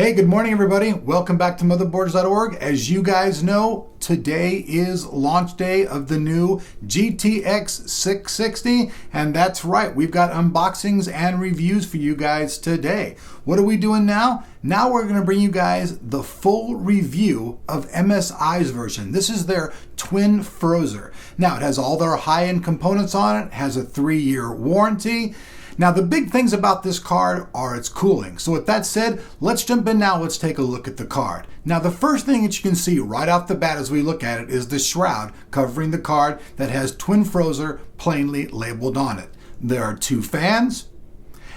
Hey, good morning everybody. Welcome back to Motherboards.org. As you guys know, today is launch day of the new GTX 660, and that's right, we've got unboxings and reviews for you guys today. What are we doing now? Now we're going to bring you guys the full review of MSI's version. This is their twin FROZR. Now it has all their high-end components on it, has a 3-year warranty. Now the big things about this card are its cooling. So with that said, let's jump in now, let's take a look at the card. Now the first thing that you can see right off the bat as we look at it is the shroud covering the card that has twin FROZR plainly labeled on it. There are 2 fans.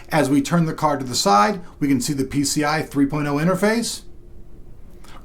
As we turn the card to the side, we can see the PCI 3.0 interface.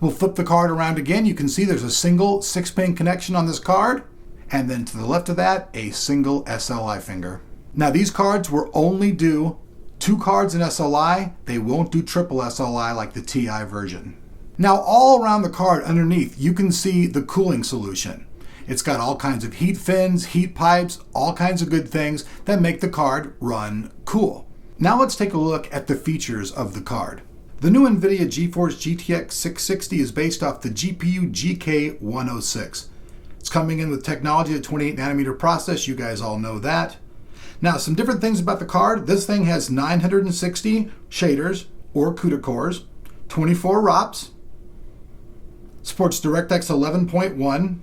We'll flip the card around again. You can see there's a single 6-pin connection on this card. And then to the left of that, a single SLI finger. Now these cards will only do 2 cards in SLI. They won't do triple SLI like the TI version. Now all around the card underneath, you can see the cooling solution. It's got all kinds of heat fins, heat pipes, all kinds of good things that make the card run cool. Now let's take a look at the features of the card. The new NVIDIA GeForce GTX 660 is based off the GPU GK106. It's coming in with technology at 28nm process. You guys all know that. Now, some different things about the card. This thing has 960 shaders or CUDA cores, 24 ROPs, supports DirectX 11.1.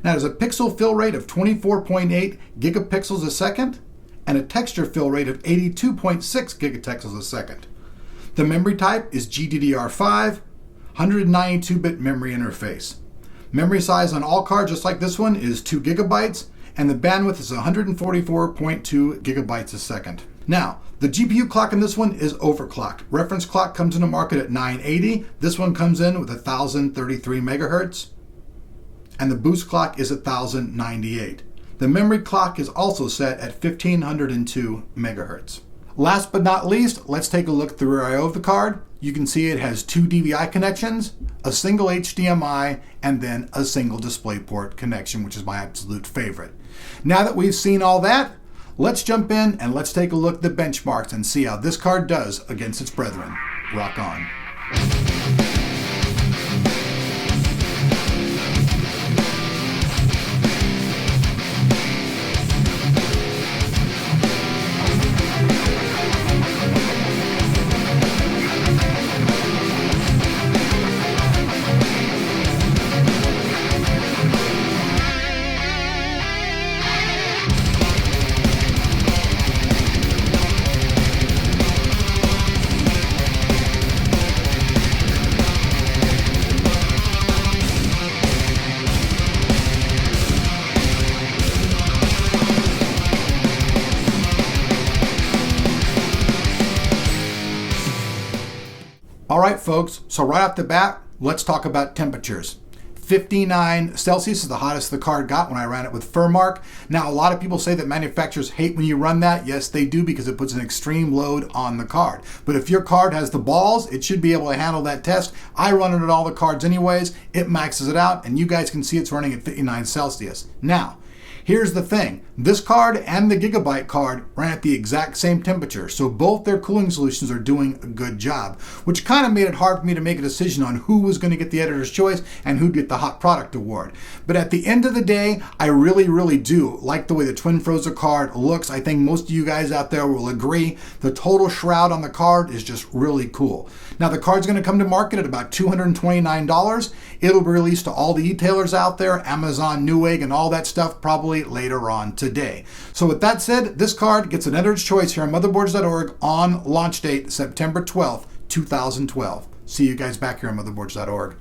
Now, there's a pixel fill rate of 24.8 gigapixels a second and a texture fill rate of 82.6 gigapixels a second. The memory type is GDDR5, 192-bit memory interface. Memory size on all cards, just like this one, is 2 gigabytes. And the bandwidth is 144.2 gigabytes a second. Now, the GPU clock in this one is overclocked. Reference clock comes into market at 980. This one comes in with 1033 megahertz. And the boost clock is 1098. The memory clock is also set at 1502 megahertz. Last but not least, let's take a look at the rear I/O of the card. You can see it has 2 DVI connections, a single HDMI, and then a single DisplayPort connection, which is my absolute favorite. Now that we've seen all that, let's jump in and let's take a look at the benchmarks and see how this card does against its brethren. Rock on. All right, folks, so right off the bat, let's talk about temperatures. 59 Celsius is the hottest the card got when I ran it with Furmark. Now, a lot of people say that manufacturers hate when you run that. Yes, they do, because it puts an extreme load on the card. But if your card has the balls, it should be able to handle that test. I run it at all the cards anyways. It maxes it out, and you guys can see it's running at 59 Celsius. Now, here's the thing. This card and the Gigabyte card ran at the exact same temperature, so both their cooling solutions are doing a good job, which kind of made it hard for me to make a decision on who was going to get the editor's choice and who'd get the hot product award. But at the end of the day, I really do like the way the twin FROZR card looks. I think most of you guys out there will agree. The total shroud on the card is just really cool. Now the card's going to come to market at about $229. It'll be released to all the e-tailers out there, Amazon, Newegg, and all that stuff probably later on today. So with that said, this card gets an editor's choice here on Motherboards.org on launch date September 12th, 2012. See you guys back here on Motherboards.org.